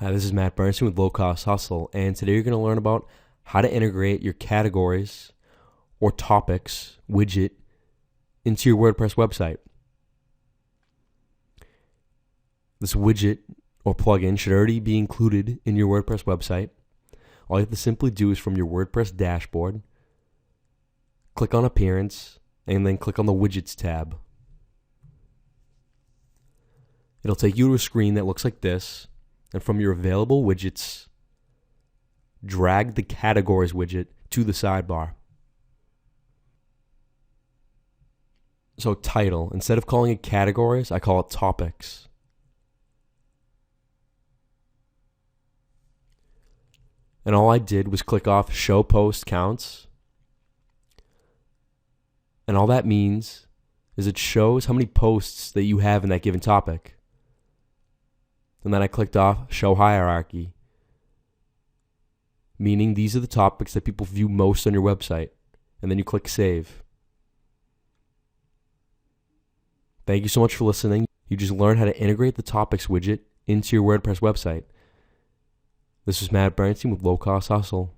Hi, this is Matt Bernstein with Low Cost Hustle, and today you're going to learn about how to integrate your categories or topics widget into your WordPress website. This widget or plugin should already be included in your WordPress website. All you have to simply do is from your WordPress dashboard, click on Appearance, and then click on the Widgets tab. It'll take you to a screen that looks like this. And from your available widgets, drag the categories widget to the sidebar. So title, instead of calling it categories, I call it topics. And all I did was click off show post counts. And all that means is it shows how many posts that you have in that given topic. And then I clicked off Show Hierarchy, meaning these are the topics that people view most on your website. And then you click Save. Thank you so much for listening. You just learned how to integrate the Topics widget into your WordPress website. This is Matt Bernstein with Low Cost Hustle.